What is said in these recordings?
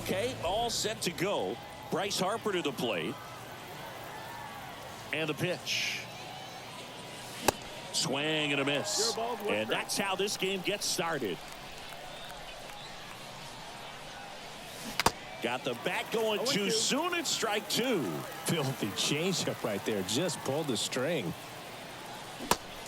Okay, all set to go. Bryce Harper to the plate. And the pitch. Swing and a miss. And that's how this game gets started. Got the bat going too soon. It's strike two. Filthy changeup right there. Just pulled the string.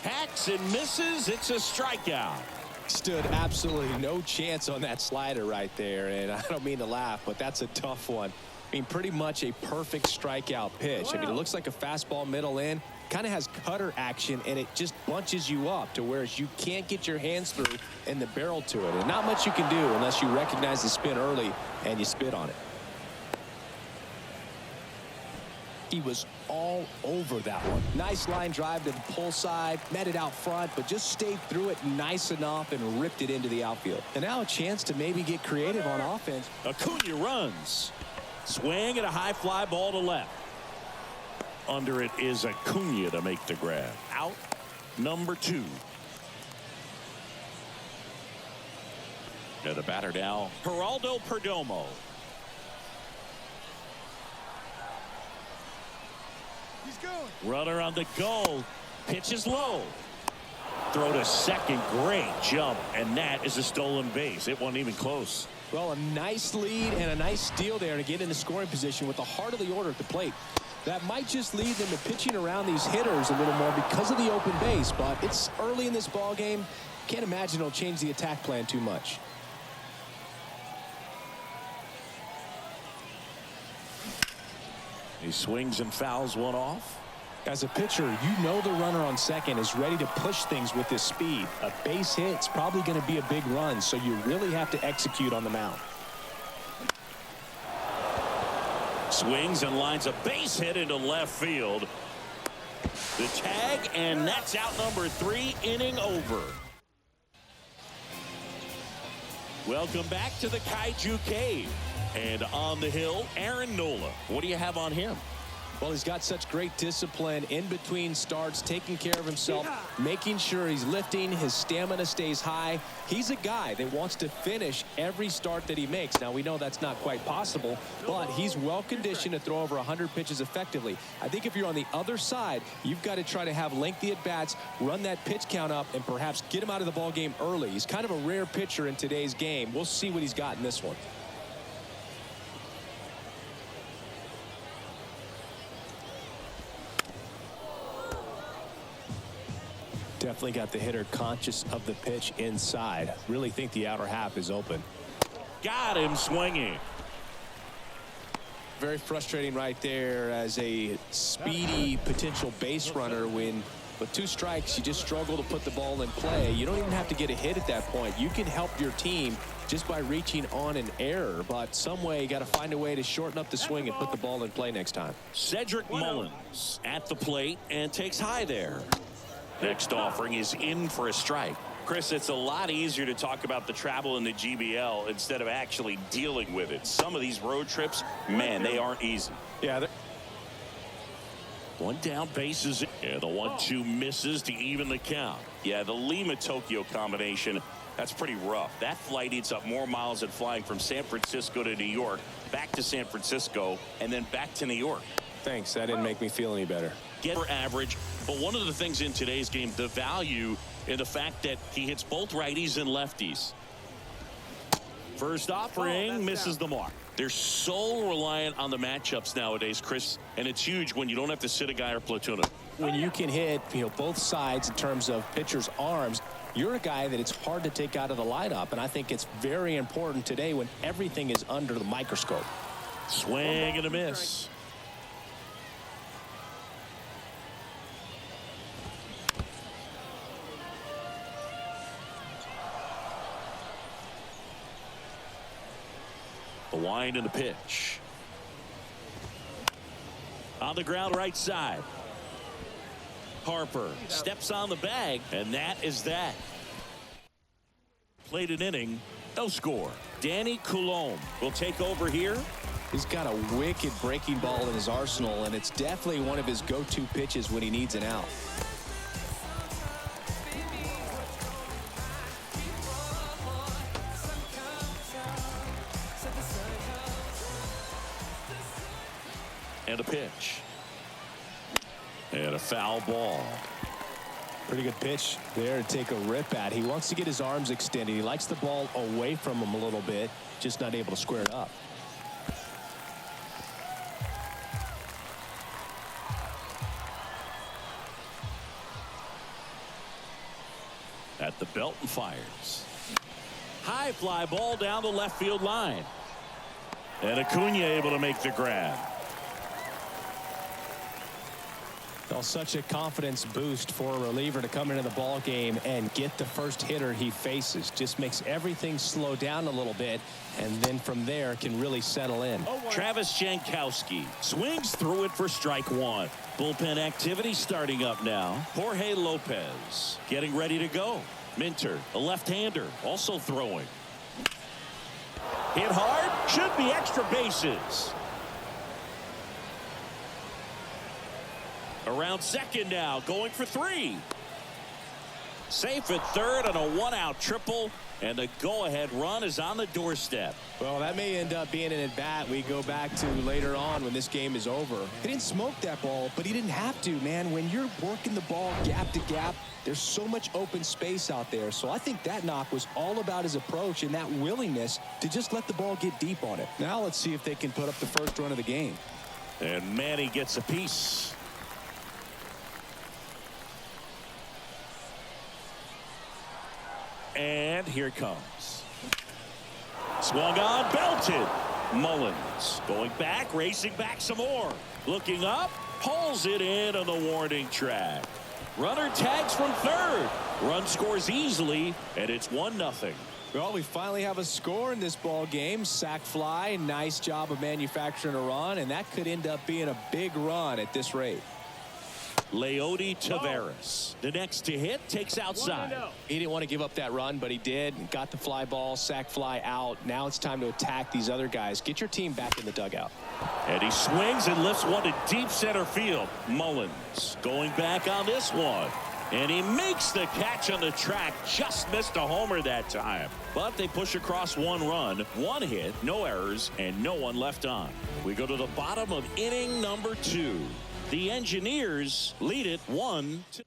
Hacks and misses. It's a strikeout. Stood absolutely no chance on that slider right there. And I don't mean to laugh, but that's a tough one. I mean, pretty much a perfect strikeout pitch. I mean, it looks like a fastball middle in. Kind of has cutter action, and it just bunches you up to where you can't get your hands through and the barrel to it. And not much you can do unless you recognize the spin early and you spit on it. He was all over that one. Nice line drive to the pull side, met it out front, but just stayed through it nice enough and ripped it into the outfield. And now a chance to maybe get creative on offense. Acuna runs. Swing and a high fly ball to left. Under it is Acuna to make the grab. Out number 2. And the batter now, Geraldo Perdomo. He's going. Runner on the go. Pitch is low. Throw to second. Great jump. And that is a stolen base. It wasn't even close. Well, a nice lead and a nice steal there to get in the scoring position with the heart of the order at the plate. That might just lead them to pitching around these hitters a little more because of the open base, but it's early in this ball game. Can't imagine it'll change the attack plan too much. He swings and fouls one off. As a pitcher, you know the runner on second is ready to push things with his speed. A base hit's probably going to be a big run, so you really have to execute on the mound. Swings and lines a base hit into left field. The tag, and that's out number 3, inning over. Welcome back to the Kaiju Cave. And on the hill, Aaron Nola. What do you have on him? Well, he's got such great discipline in between starts, taking care of himself, making sure he's lifting, his stamina stays high. He's a guy that wants to finish every start that he makes. Now, we know that's not quite possible, but he's well-conditioned to throw over 100 pitches effectively. I think if you're on the other side, you've got to try to have lengthy at-bats, run that pitch count up, and perhaps get him out of the ball game early. He's kind of a rare pitcher in today's game. We'll see what he's got in this one. Definitely got the hitter conscious of the pitch inside. Really think the outer half is open. Got him swinging. Very frustrating right there as a speedy potential base runner when with 2 strikes you just struggle to put the ball in play. You don't even have to get a hit at that point. You can help your team just by reaching on an error, but some way you got to find a way to shorten up the swing and put the ball in play next time. Cedric Mullins at the plate and takes high there. Next offering is in for a strike. Chris, it's a lot easier to talk about the travel in the GBL instead of actually dealing with it. Some of these road trips, man, they aren't easy. Yeah. One down, bases. Yeah, the 1-2 misses to even the count. Yeah, the Lima-Tokyo combination, that's pretty rough. That flight eats up more miles than flying from San Francisco to New York, back to San Francisco, and then back to New York. Thanks. That didn't make me feel any better. Get for average, but one of the things in today's game, the value in the fact that he hits both righties and lefties. First offering misses the mark. They're so reliant on the matchups nowadays, Chris, and it's huge when you don't have to sit a guy or platoon him. When you can hit, both sides in terms of pitchers' arms, you're a guy that it's hard to take out of the lineup, and I think it's very important today when everything is under the microscope. Swing and a miss. The wind and the pitch. On the ground right side. Harper steps on the bag, and that is that. Played an inning, no score. Danny Coulombe will take over here. He's got a wicked breaking ball in his arsenal, and it's definitely one of his go-to pitches when he needs an out. And a pitch. And a foul ball. Pretty good pitch there to take a rip at. He wants to get his arms extended. He likes the ball away from him a little bit, just not able to square it up. At the belt and fires. High fly ball down the left field line. And Acuna able to make the grab. Well, such a confidence boost for a reliever to come into the ball game and get the first hitter he faces. Just makes everything slow down a little bit, and then from there can really settle in. Travis Jankowski swings through it for strike one. Bullpen activity starting up now. Jorge Lopez getting ready to go. Minter, a left-hander, also throwing. Hit hard, should be extra bases. Around second now, going for three. Safe at third on a one-out triple, and the go-ahead run is on the doorstep. Well, that may end up being an at-bat we go back to later on when this game is over. He didn't smoke that ball, but he didn't have to, man. When you're working the ball gap to gap, there's so much open space out there. So I think that knock was all about his approach and that willingness to just let the ball get deep on it. Now let's see if they can put up the first run of the game. And Manny gets a piece. And here it comes. Swung on, belted. Mullins going back, racing back some more. Looking up, pulls it in on the warning track. Runner tags from third. Run scores easily, and it's 1-0. Well, we finally have a score in this ball game. Sac fly, nice job of manufacturing a run, and that could end up being a big run at this rate. Leody Taveras, the next to hit, takes outside. He didn't want to give up that run, but he did. Got the fly ball, sac fly out. Now it's time to attack these other guys. Get your team back in the dugout. And he swings and lifts one to deep center field. Mullins going back on this one. And he makes the catch on the track. Just missed a homer that time. But they push across one run, one hit, no errors, and no one left on. We go to the bottom of inning number 2. The Engineers lead it 1-2.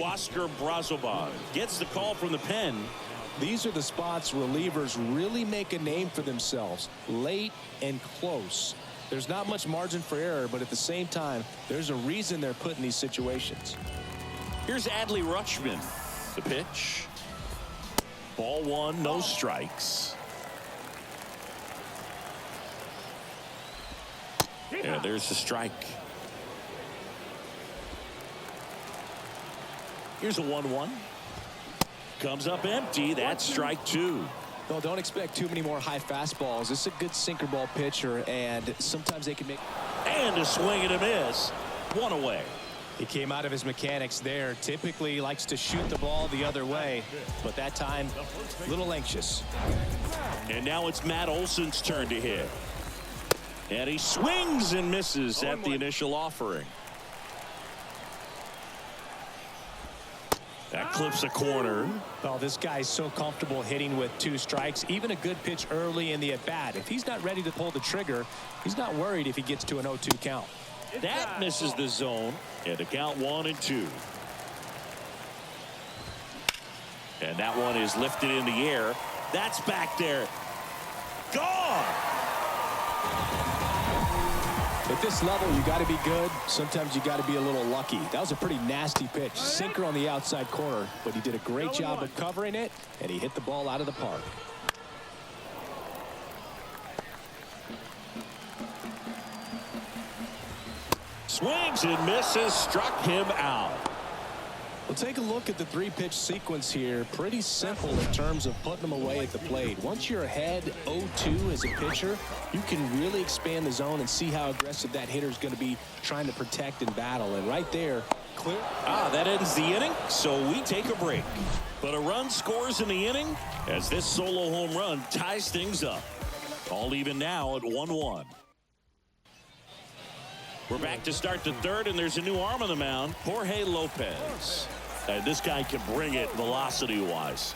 Oscar Brazoban gets the call from the pen. These are the spots relievers really make a name for themselves. Late and close. There's not much margin for error, but at the same time, there's a reason they're put in these situations. Here's Adley Rutschman. The pitch. Ball one, no strikes. And there's the strike. Here's a 1-1. Comes up empty. That's strike 2. Well, don't expect too many more high fastballs. This is a good sinker ball pitcher, and sometimes they can make. And a swing and a miss. One away. He came out of his mechanics there. Typically likes to shoot the ball the other way, but that time a little anxious. And now it's Matt Olson's turn to hit. And he swings and misses at the initial offering. That clips a corner. Well, this guy's so comfortable hitting with 2 strikes. Even a good pitch early in the at-bat. If he's not ready to pull the trigger, he's not worried if he gets to an 0-2 count. That misses the zone. And a count 1-2. And that one is lifted in the air. That's back there. Gone! At this level, you got to be good. Sometimes you got to be a little lucky. That was a pretty nasty pitch. Sinker on the outside corner, but he did a great job of covering it, and he hit the ball out of the park. Swings and misses, struck him out. We'll take a look at the 3-pitch sequence here. Pretty simple in terms of putting them away at the plate. Once you're ahead 0-2 as a pitcher, you can really expand the zone and see how aggressive that hitter is going to be trying to protect and battle. And right there, clear. That ends the inning, so we take a break. But a run scores in the inning as this solo home run ties things up. All even now at 1-1. We're back to start the third, and there's a new arm on the mound, Jorge Lopez. And this guy can bring it velocity-wise.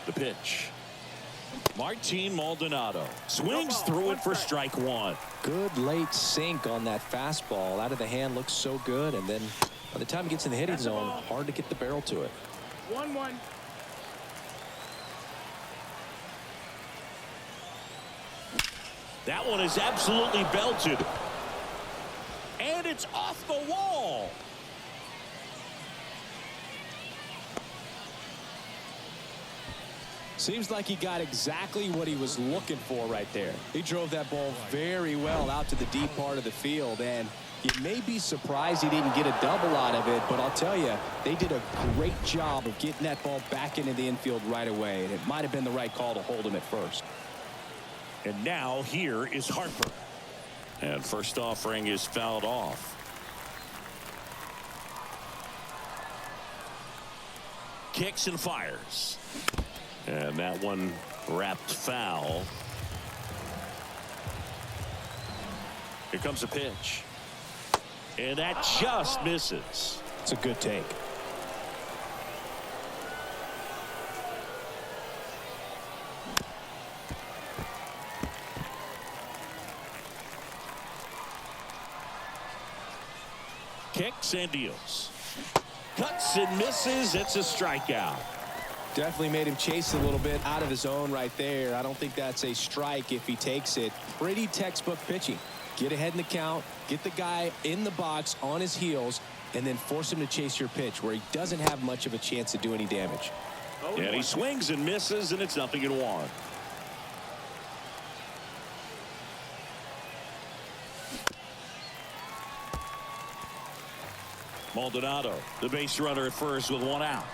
The pitch. Martin Maldonado swings through it for strike one. Good late sink on that fastball. Out of the hand, looks so good, and then by the time it gets in the hitting zone, hard to get the barrel to it. 1-1. That one is absolutely belted. And it's off the wall. Seems like he got exactly what he was looking for right there. He drove that ball very well out to the deep part of the field, and you may be surprised he didn't get a double out of it, but I'll tell you, they did a great job of getting that ball back into the infield right away, and it might have been the right call to hold him at first. And now here is Harper. And first offering is fouled off. Kicks and fires. And that one wrapped foul. Here comes a pitch. And that just misses. It's a good take. Kicks and deals. Cuts and misses. It's a strikeout. Definitely made him chase a little bit out of his own right there. I don't think that's a strike if he takes it. Pretty textbook pitching. Get ahead in the count, get the guy in the box on his heels, and then force him to chase your pitch where he doesn't have much of a chance to do any damage. And he swings and misses, and it's 0-1. Maldonado, the base runner at first with one out.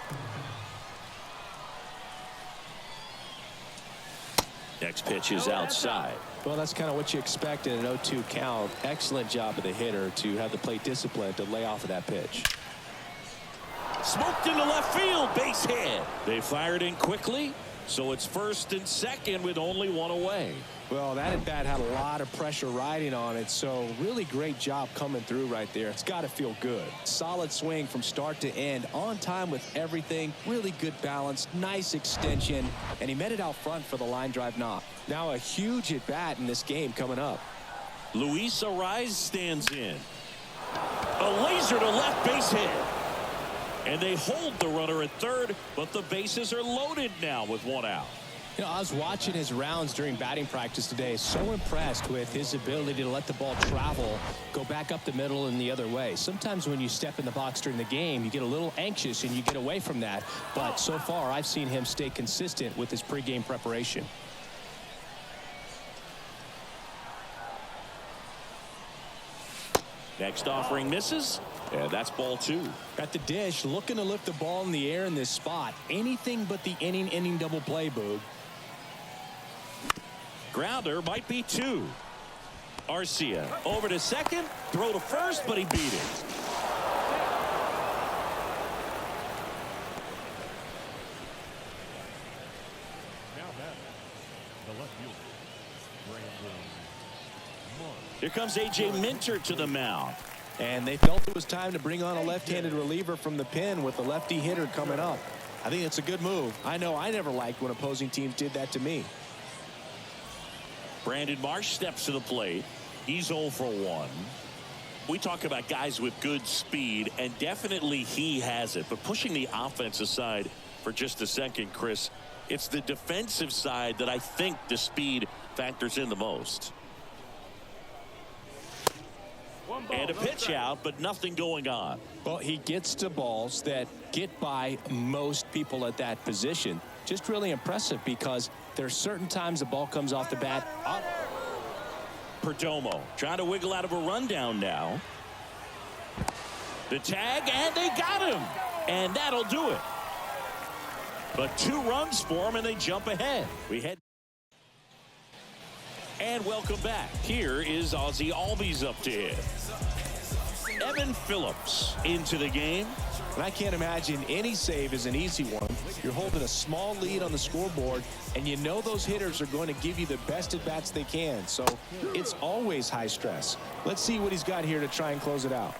Next pitch is outside. Well, that's kind of what you expect in an 0-2 count. Excellent job of the hitter to have the plate discipline to lay off of that pitch. Smoked into left field, base hit. They fired in quickly, so it's first and second with only one away. Well, that at bat had a lot of pressure riding on it, so really great job coming through right there. It's got to feel good. Solid swing from start to end, on time with everything. Really good balance, nice extension, and he met it out front for the line drive knock. Now a huge at bat in this game coming up. Luis Arraez stands in. A laser to left, base hit. And they hold the runner at third, but the bases are loaded now with one out. You know, I was watching his rounds during batting practice today. So impressed with his ability to let the ball travel, go back up the middle and the other way. Sometimes when you step in the box during the game, you get a little anxious and you get away from that. But so far, I've seen him stay consistent with his pregame preparation. Next offering misses, and that's ball two. At the dish, looking to lift the ball in the air in this spot. Anything but the inning double play, Boog. Grounder might be two. Arcia over to second, throw to first, but he beat it. Here comes A.J. Minter to the mound. And they felt it was time to bring on a left-handed reliever from the pen with a lefty hitter coming up. I think it's a good move. I know I never liked when opposing teams did that to me. Brandon Marsh steps to the plate. He's 0 for 1. We talk about guys with good speed, and definitely he has it. But pushing the offense aside for just a second, Chris, it's the defensive side that I think the speed factors in the most. And a pitch out, but nothing going on. Well, he gets to balls that get by most people at that position. Just really impressive because there's certain times the ball comes off the bat. Perdomo trying to wiggle out of a rundown now. The tag, and they got him. And that'll do it. But 2 runs for him, and they jump ahead. We head. And welcome back. Here is Ozzie Albies up to hit. Evan Phillips into the game. And I can't imagine any save is an easy one. You're holding a small lead on the scoreboard, and you know those hitters are going to give you the best at-bats they can. So it's always high stress. Let's see what he's got here to try and close it out.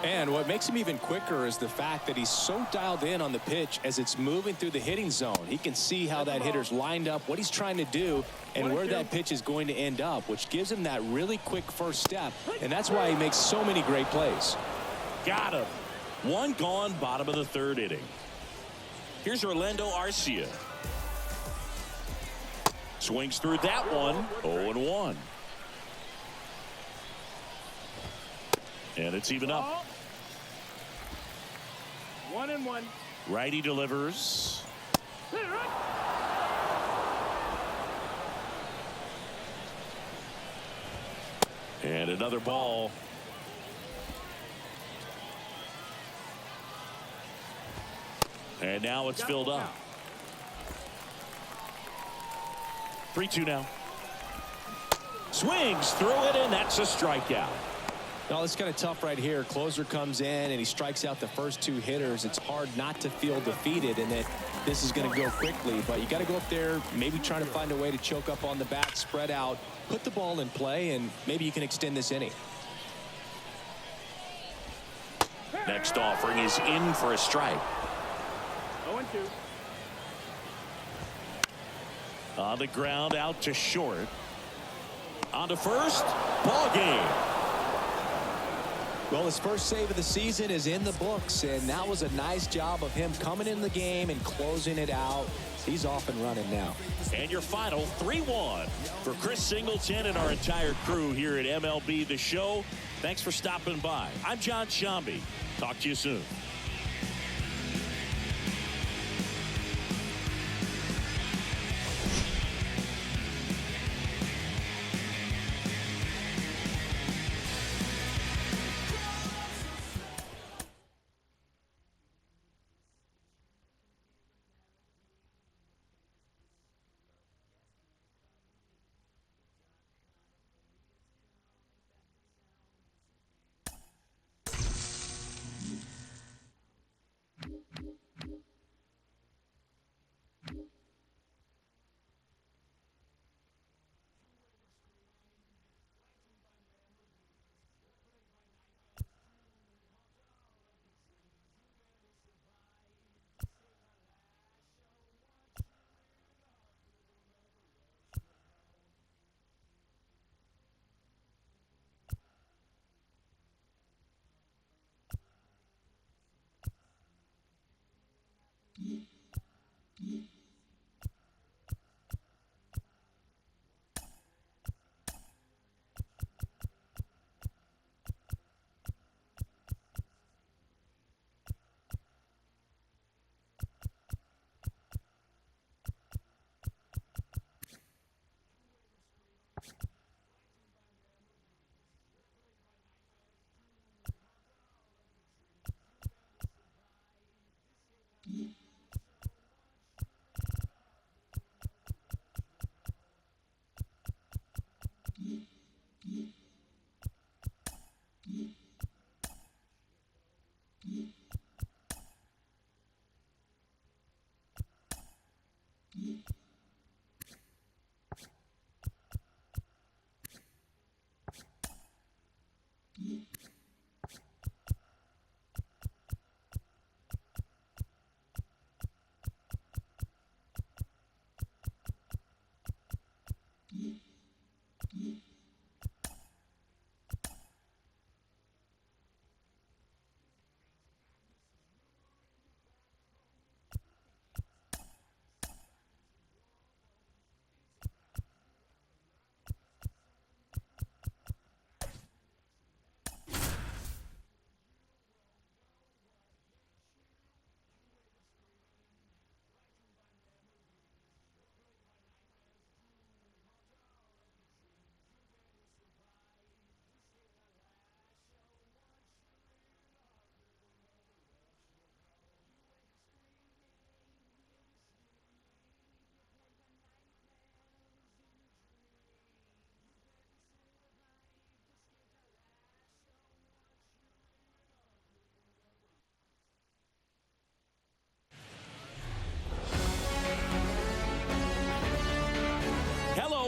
And what makes him even quicker is the fact that he's so dialed in on the pitch as it's moving through the hitting zone. He can see how that hitter's lined up, what he's trying to do, and where that pitch is going to end up, which gives him that really quick first step. And that's why he makes so many great plays. Got him. One gone, bottom of the third inning. Here's Orlando Arcia. Swings through that one. 0-1. And it's even up. 1-1. Righty delivers. And another ball. And now it's filled up. 3-2 now. Swings through it, and that's a strikeout. Well, it's kind of tough right here. Closer comes in and he strikes out the first two hitters. It's hard not to feel defeated and that this is going to go quickly, but you got to go up there, maybe trying to find a way to choke up on the bat, spread out, put the ball in play, and maybe you can extend this inning. Next offering is in for a strike. 0-2. On the ground, out to short. On to first. Ball game. Well, his first save of the season is in the books, and that was a nice job of him coming in the game and closing it out. He's off and running now. And your final 3-1 for Chris Singleton and our entire crew here at MLB The Show. Thanks for stopping by. I'm John Shambi. Talk to you soon.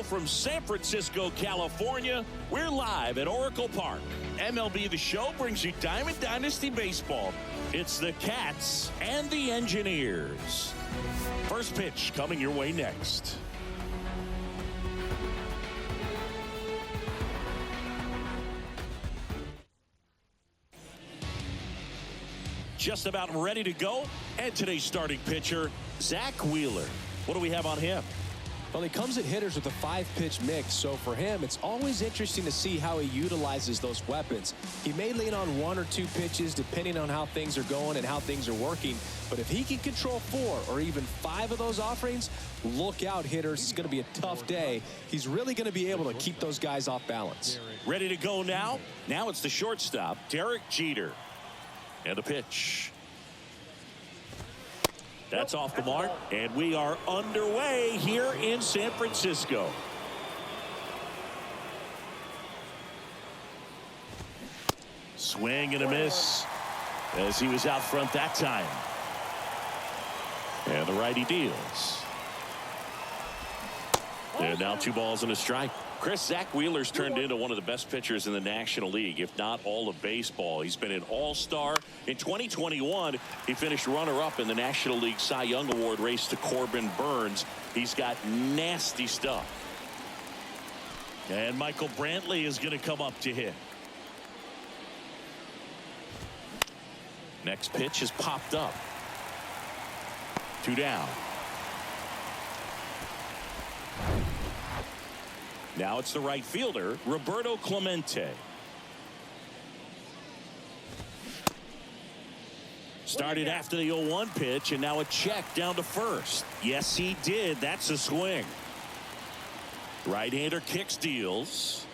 from San Francisco, California. We're live at Oracle Park. MLB The Show brings you Diamond Dynasty Baseball. It's the Cats and the Engineers. First pitch coming your way next. Just about ready to go. And today's starting pitcher, Zach Wheeler. What do we have on him? Well, he comes at hitters with a 5-pitch mix, so for him, it's always interesting to see how he utilizes those weapons. He may lean on 1 or 2 pitches depending on how things are going and how things are working, but if he can control 4 or even 5 of those offerings, look out, hitters. It's going to be a tough day. He's really going to be able to keep those guys off balance. Ready to go now? Now it's the shortstop, Derek Jeter. And the pitch. That's off the mark, and we are underway here in San Francisco. Swing and a miss as he was out front that time. And the righty deals. And now 2 balls and a strike. Chris, Zach Wheeler's turned into one of the best pitchers in the National League, if not all of baseball. He's been an all-star. In 2021, he finished runner-up in the National League Cy Young Award race to Corbin Burns. He's got nasty stuff. And Michael Brantley is going to come up to hit. Next pitch is popped up. 2 down. Now it's the right fielder, Roberto Clemente. Started after the 0-1 pitch, and now a check down to first. Yes, he did. That's a swing. Right-hander kicks, deals.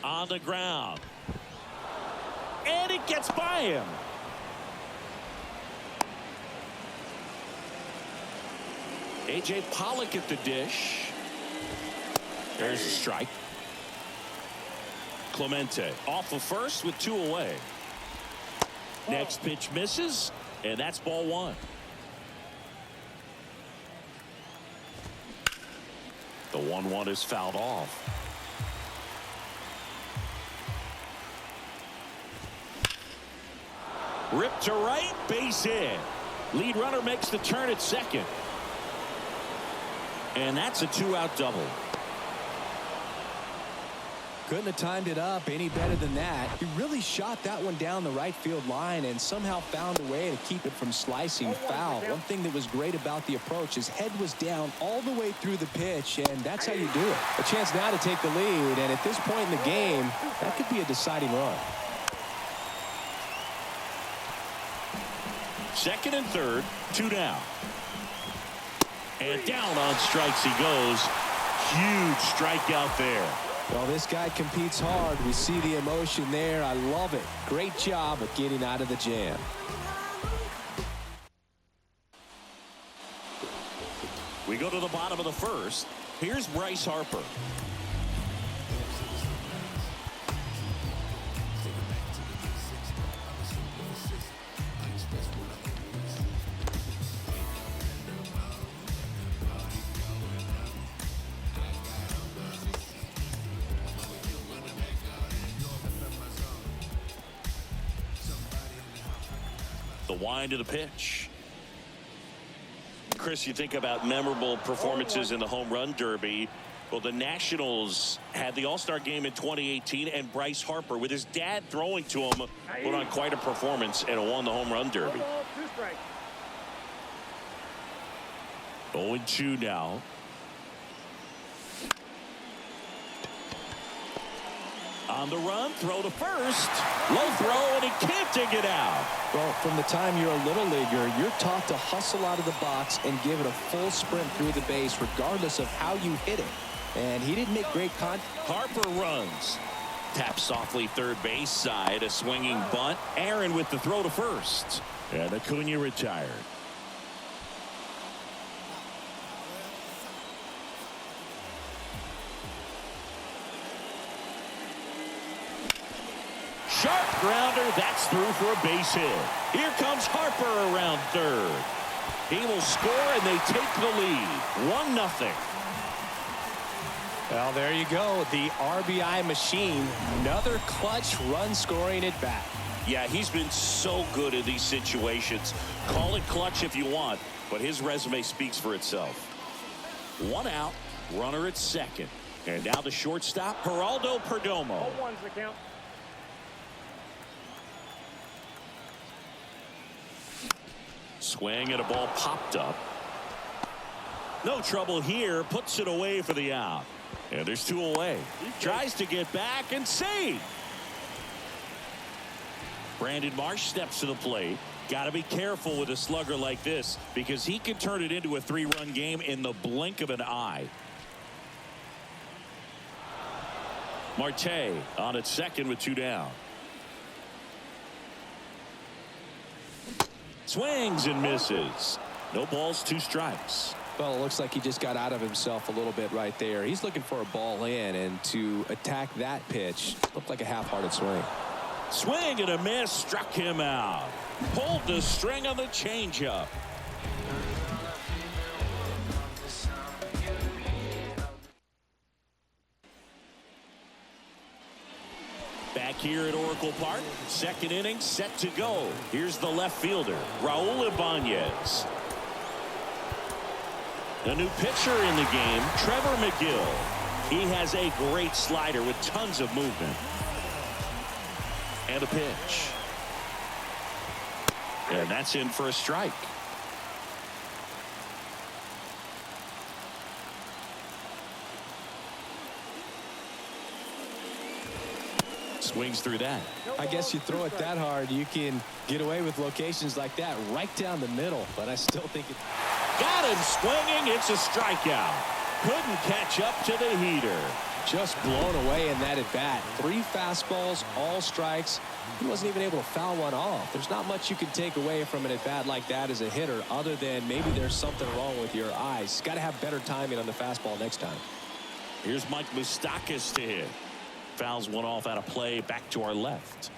On the ground. And it gets by him. A.J. Pollock at the dish. There's a strike. Clemente off of first with 2 away. Next pitch misses, and that's ball 1. The 1-1 is fouled off. Ripped to right, base hit. Lead runner makes the turn at second. And that's a 2-out double. Couldn't have timed it up any better than that. He really shot that one down the right field line and somehow found a way to keep it from slicing foul. One thing that was great about the approach, his head was down all the way through the pitch, and that's how you do it. A chance now to take the lead, and at this point in the game, that could be a deciding run. Second and third, 2 down. And down on strikes he goes. Huge strikeout there. Well, this guy competes hard. We see the emotion there. I love it. Great job of getting out of the jam. We go to the bottom of the first. Here's Bryce Harper. The wind of the pitch. Chris, you think about memorable performances in the home run derby. Well, the Nationals had the All-Star game in 2018, and Bryce Harper, with his dad throwing to him, put on quite a performance and won the home run derby. 0-2 now. On the run, throw to first. Low throw, and he can't dig it out. Well, from the time you're a little leaguer, you're taught to hustle out of the box and give it a full sprint through the base, regardless of how you hit it. And he didn't make great contact. Harper runs. Taps softly third base side. A swinging bunt. Aaron with the throw to first. And Acuna retired. Sharp grounder, that's through for a base hit. Here comes Harper around third. He will score, and they take the lead. 1-0. Well, there you go. The RBI machine. Another clutch run scoring at bat. Yeah, he's been so good in these situations. Call it clutch if you want, but his resume speaks for itself. 1 out, runner at second. And now the shortstop, Geraldo Perdomo. 0-1's the count. Swing and a ball popped up. No trouble here, puts it away for the out. And there's 2 away. Tries to get back and save. Brandon Marsh steps to the plate. Got to be careful with a slugger like this because he can turn it into a 3-run game in the blink of an eye. Marte on at second with 2 down. Swings and misses. No balls, 2 strikes. Well, it looks like he just got out of himself a little bit right there. He's looking for a ball in, and to attack that pitch looked like a half-hearted swing. Swing and a miss, struck him out. Pulled the string on the changeup. Back here at Oracle Park, second inning set to go. Here's the left fielder, Raul Ibanez. The new pitcher in the game, Trevor McGill. He has a great slider with tons of movement. And a pitch. And that's in for a strike. Swings through that. I guess you throw it that hard, you can get away with locations like that right down the middle, but I still think it. Got him swinging. It's a strikeout. Couldn't catch up to the heater. Just blown away in that at bat. 3 fastballs, all strikes. He wasn't even able to foul one off. There's not much you can take away from an at bat like that as a hitter, other than maybe there's something wrong with your eyes. Got to have better timing on the fastball next time. Here's Mike Moustakas to hit. Fouls one off out of play. Back to our left.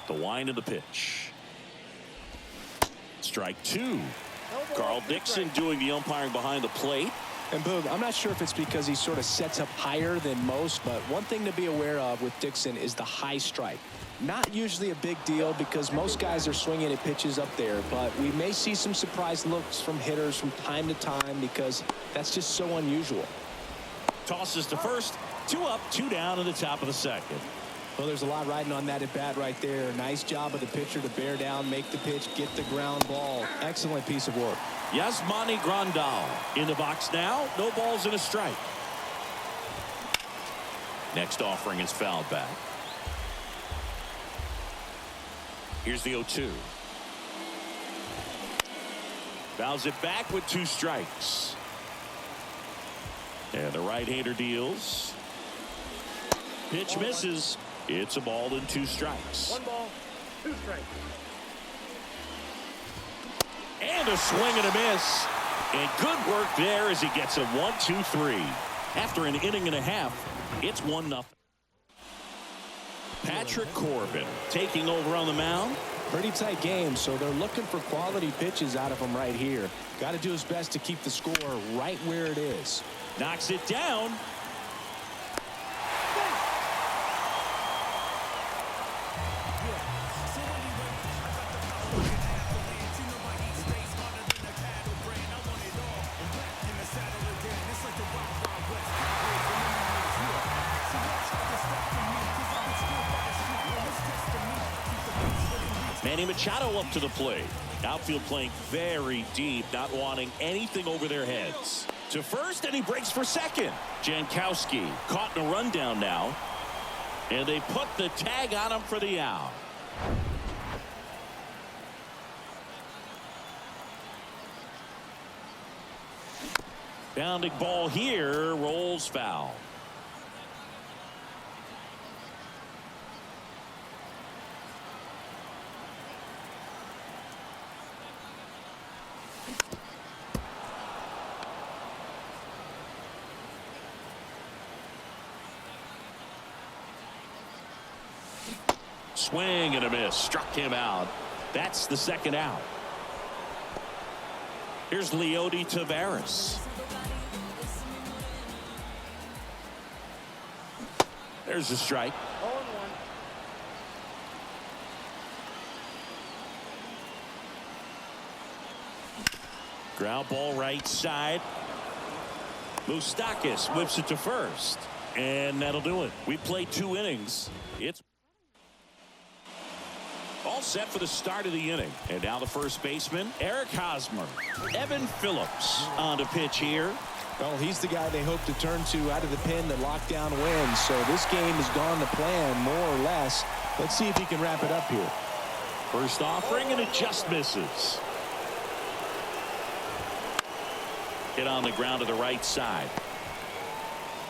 The wind of the pitch. Strike 2. Carl Dixon doing the umpiring behind the plate. And Boog, I'm not sure if it's because he sort of sets up higher than most, but one thing to be aware of with Dixon is the high strike. Not usually a big deal because most guys are swinging at pitches up there, but we may see some surprise looks from hitters from time to time because that's just so unusual. Tosses to first. 2 up, 2 down in the top of the second. Well, there's a lot riding on that at bat right there. Nice job of the pitcher to bear down, make the pitch, get the ground ball. Excellent piece of work. Yasmani Grandal in the box now. No balls and a strike. Next offering is fouled back. Here's the 0-2. Fouls it back with 2 strikes. And the right-hander deals. Pitch misses. It's a ball and 2 strikes. 1 ball, 2 strikes. And a swing and a miss. And good work there as he gets a 1-2-3. After an inning and a half, it's 1-0. Patrick Corbin taking over on the mound. Pretty tight game, so they're looking for quality pitches out of him right here. Got to do his best to keep the score right where it is. Knocks it down. Manny Machado up to the plate. Outfield playing very deep, not wanting anything over their heads. To first, and he breaks for second. Jankowski caught in a rundown now. And they put the tag on him for the out. Bounding ball here, rolls foul. Swing and a miss. Struck him out. That's the second out. Here's Leody Taveras. There's a strike. 0-1. Ground ball right side. Moustakas whips it to first. And that'll do it. We played 2 innings. It's all set for the start of the inning. And now the first baseman, Eric Hosmer. Evan Phillips on the pitch here. Well, he's the guy they hope to turn to out of the pen to lock down wins. So this game has gone to plan, more or less. Let's see if he can wrap it up here. First offering, and it just misses. Hit on the ground to the right side.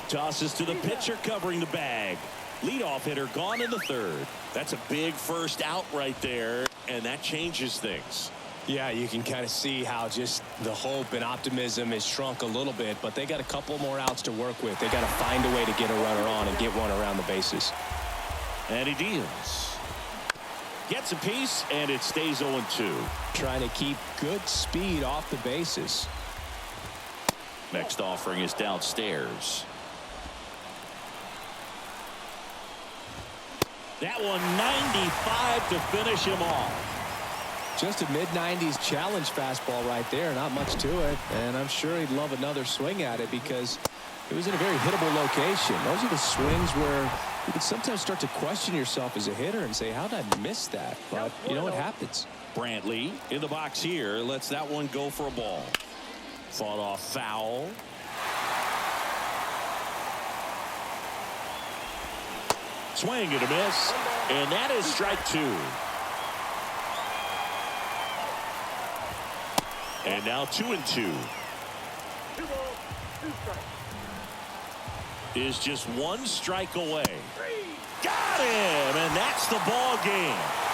Tosses to the pitcher covering the bag. Leadoff hitter gone in the third. That's a big first out right there, and that changes things. Yeah, you can kind of see how just the hope and optimism is shrunk a little bit, but they got a couple more outs to work with. They got to find a way to get a runner on and get one around the bases. And he deals. Gets a piece, and it stays 0-2. Trying to keep good speed off the bases. Next offering is downstairs. That one 95 to finish him off. Just a mid-90s challenge fastball right there. Not much to it. And I'm sure he'd love another swing at it because it was in a very hittable location. Those are the swings where you can sometimes start to question yourself as a hitter and say, how did I miss that? But you know what happens. Brantley in the box here lets that one go for a ball. Fought off foul. Swing and a miss. And that is strike 2. And now 2-2. 2 balls, 2 strikes. Is just 1 strike away. Got him, and that's the ball game.